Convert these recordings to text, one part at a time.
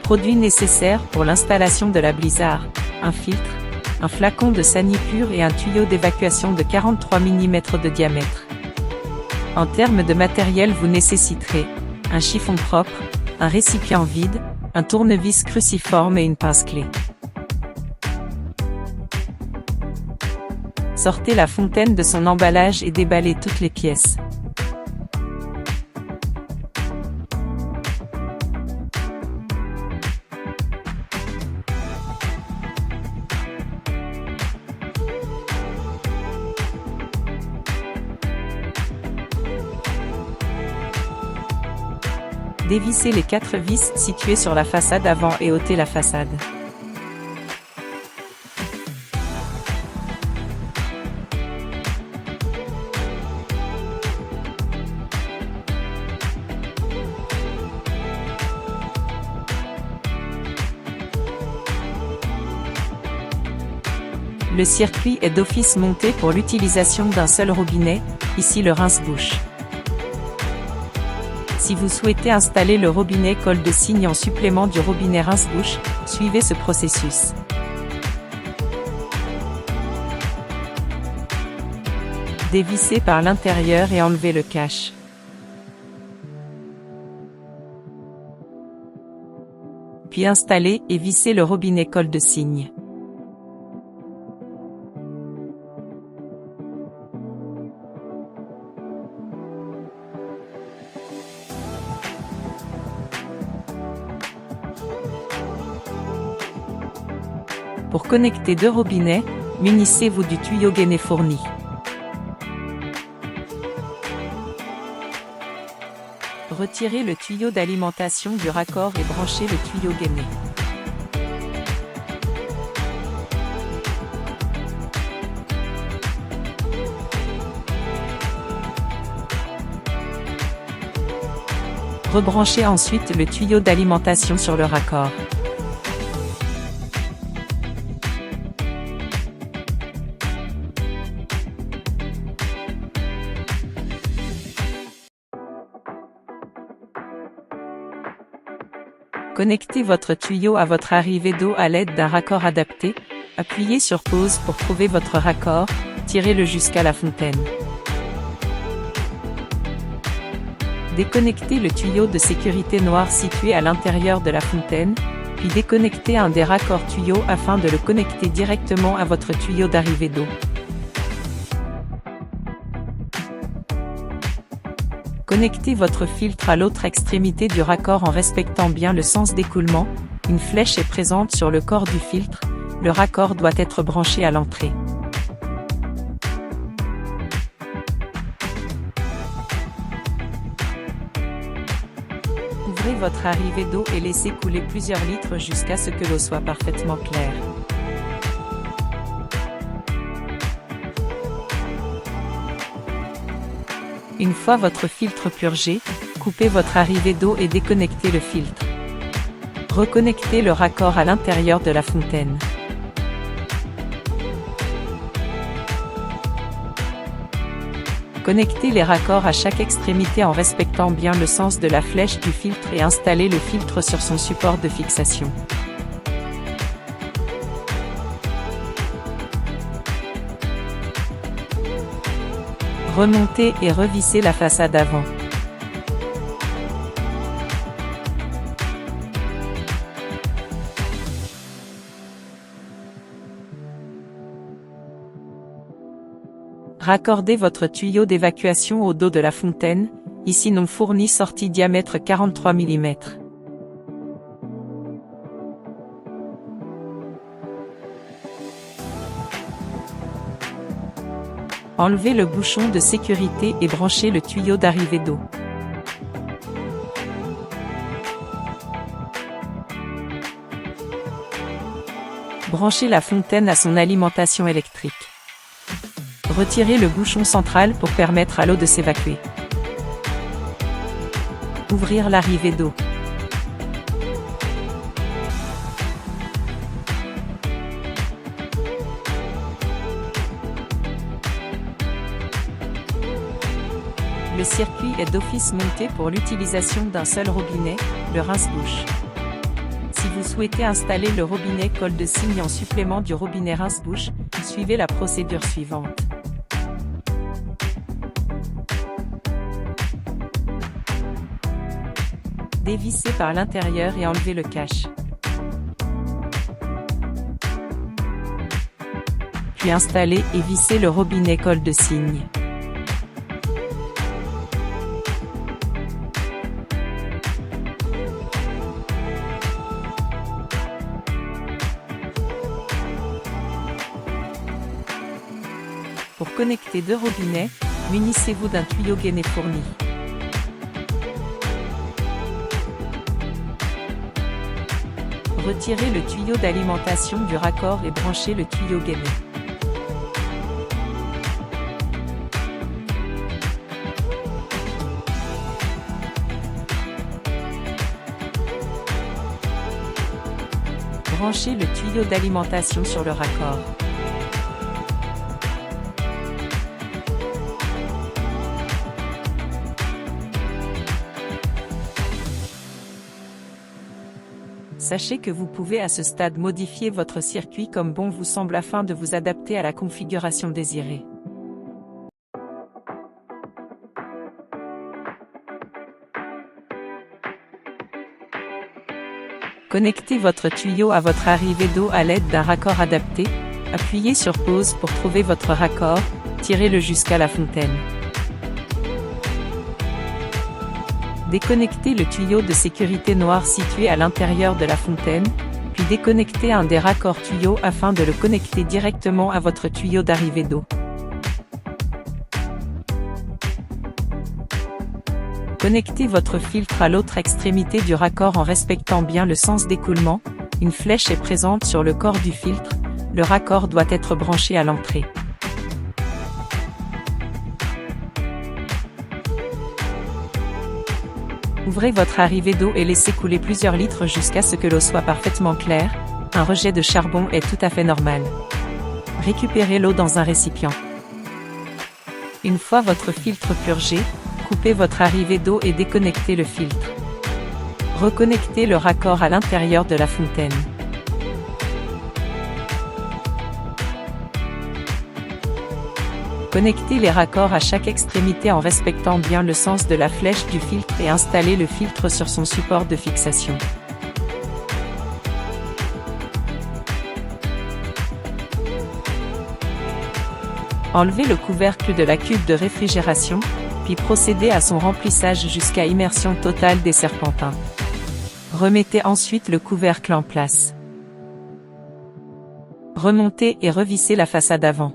Produits nécessaires pour l'installation de la Blizzard: un filtre, un flacon de Sanipur et un tuyau d'évacuation de 43 mm de diamètre. En termes de matériel, vous nécessiterez un chiffon propre, un récipient vide, un tournevis cruciforme et une pince-clé. Sortez la fontaine de son emballage et déballez toutes les pièces. Dévissez les 4 vis situées sur la façade avant et ôtez la façade. Le circuit est d'office monté pour l'utilisation d'un seul robinet, ici le rince-bouche. Si vous souhaitez installer le robinet colle de cygne en supplément du robinet rince-bouche, suivez ce processus. Dévissez par l'intérieur et enlevez le cache. Puis installez et vissez le robinet colle de cygne. Pour connecter 2 robinets, munissez-vous du tuyau gainé fourni. Retirez le tuyau d'alimentation du raccord et branchez le tuyau gainé. Rebranchez ensuite le tuyau d'alimentation sur le raccord. Connectez votre tuyau à votre arrivée d'eau à l'aide d'un raccord adapté, appuyez sur pause pour trouver votre raccord, tirez-le jusqu'à la fontaine. Déconnectez le tuyau de sécurité noir situé à l'intérieur de la fontaine, puis déconnectez un des raccords tuyaux afin de le connecter directement à votre tuyau d'arrivée d'eau. Connectez votre filtre à l'autre extrémité du raccord en respectant bien le sens d'écoulement. Une flèche est présente sur le corps du filtre, le raccord doit être branché à l'entrée. Ouvrez votre arrivée d'eau et laissez couler plusieurs litres jusqu'à ce que l'eau soit parfaitement claire. Une fois votre filtre purgé, coupez votre arrivée d'eau et déconnectez le filtre. Reconnectez le raccord à l'intérieur de la fontaine. Connectez les raccords à chaque extrémité en respectant bien le sens de la flèche du filtre et installez le filtre sur son support de fixation. Remontez et revissez la façade avant. Raccordez votre tuyau d'évacuation au dos de la fontaine, ici non fourni, sortie diamètre 43 mm. Enlevez le bouchon de sécurité et branchez le tuyau d'arrivée d'eau. Branchez la fontaine à son alimentation électrique. Retirez le bouchon central pour permettre à l'eau de s'évacuer. Ouvrir l'arrivée d'eau. Le circuit est d'office monté pour l'utilisation d'un seul robinet, le rince-bouche. Si vous souhaitez installer le robinet col de cygne en supplément du robinet rince-bouche, suivez la procédure suivante. Dévissez par l'intérieur et enlevez le cache. Puis installez et vissez le robinet col de cygne. Pour connecter deux robinets, munissez-vous d'un tuyau gainé fourni. Retirez le tuyau d'alimentation du raccord et branchez le tuyau gainé. Branchez le tuyau d'alimentation sur le raccord. Sachez que vous pouvez à ce stade modifier votre circuit comme bon vous semble afin de vous adapter à la configuration désirée. Connectez votre tuyau à votre arrivée d'eau à l'aide d'un raccord adapté, appuyez sur pause pour trouver votre raccord, tirez-le jusqu'à la fontaine. Déconnectez le tuyau de sécurité noir situé à l'intérieur de la fontaine, puis déconnectez un des raccords tuyaux afin de le connecter directement à votre tuyau d'arrivée d'eau. Connectez votre filtre à l'autre extrémité du raccord en respectant bien le sens d'écoulement, une flèche est présente sur le corps du filtre, le raccord doit être branché à l'entrée. Ouvrez votre arrivée d'eau et laissez couler plusieurs litres jusqu'à ce que l'eau soit parfaitement claire, un rejet de charbon est tout à fait normal. Récupérez l'eau dans un récipient. Une fois votre filtre purgé, coupez votre arrivée d'eau et déconnectez le filtre. Reconnectez le raccord à l'intérieur de la fontaine. Connectez les raccords à chaque extrémité en respectant bien le sens de la flèche du filtre et installez le filtre sur son support de fixation. Enlevez le couvercle de la cuve de réfrigération, puis procédez à son remplissage jusqu'à immersion totale des serpentins. Remettez ensuite le couvercle en place. Remontez et revissez la façade avant.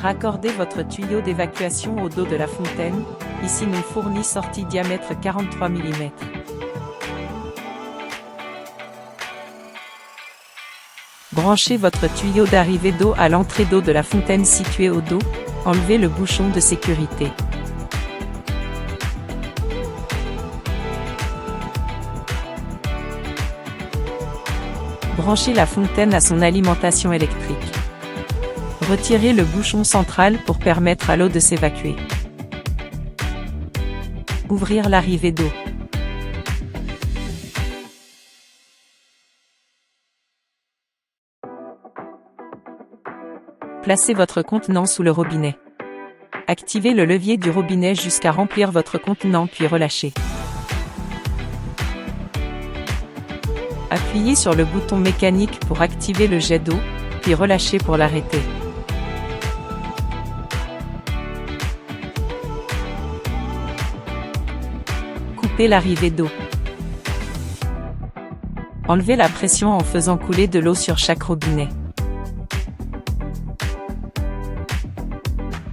Raccordez votre tuyau d'évacuation au dos de la fontaine, ici non fourni sortie diamètre 43 mm. Branchez votre tuyau d'arrivée d'eau à l'entrée d'eau de la fontaine située au dos, enlevez le bouchon de sécurité. Branchez la fontaine à son alimentation électrique. Retirez le bouchon central pour permettre à l'eau de s'évacuer. Ouvrir l'arrivée d'eau. Placez votre contenant sous le robinet. Activez le levier du robinet jusqu'à remplir votre contenant puis relâchez. Appuyez sur le bouton mécanique pour activer le jet d'eau, puis relâchez pour l'arrêter. Coupez l'arrivée d'eau. Enlevez la pression en faisant couler de l'eau sur chaque robinet.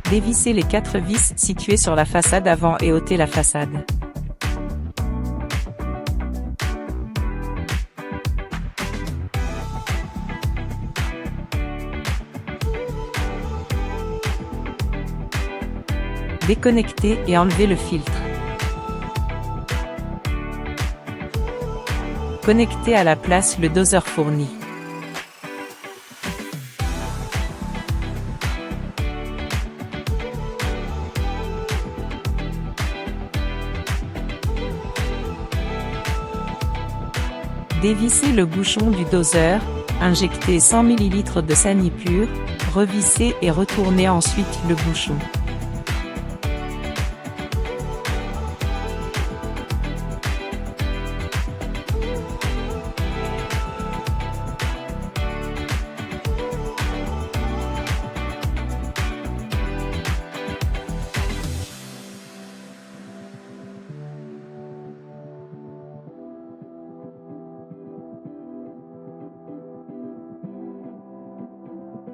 Dévissez les 4 vis situées sur la façade avant et ôtez la façade. Déconnectez et enlevez le filtre. Connectez à la place le doseur fourni. Dévissez le bouchon du doseur, injectez 100 ml de Sanipur, revissez et retournez ensuite le bouchon.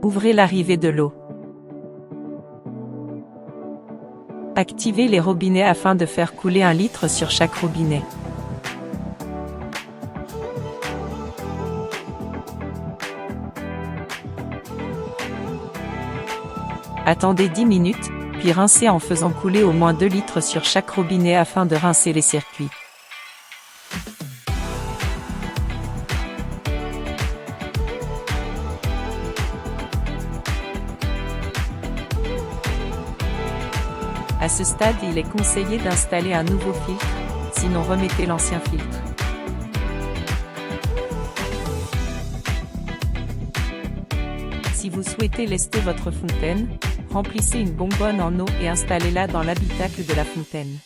Ouvrez l'arrivée de l'eau. Activez les robinets afin de faire couler 1 litre sur chaque robinet. Attendez 10 minutes, puis rincez en faisant couler au moins 2 litres sur chaque robinet afin de rincer les circuits. À ce stade, il est conseillé d'installer un nouveau filtre, sinon remettez l'ancien filtre. Si vous souhaitez lester votre fontaine, remplissez une bonbonne en eau et installez-la dans l'habitacle de la fontaine.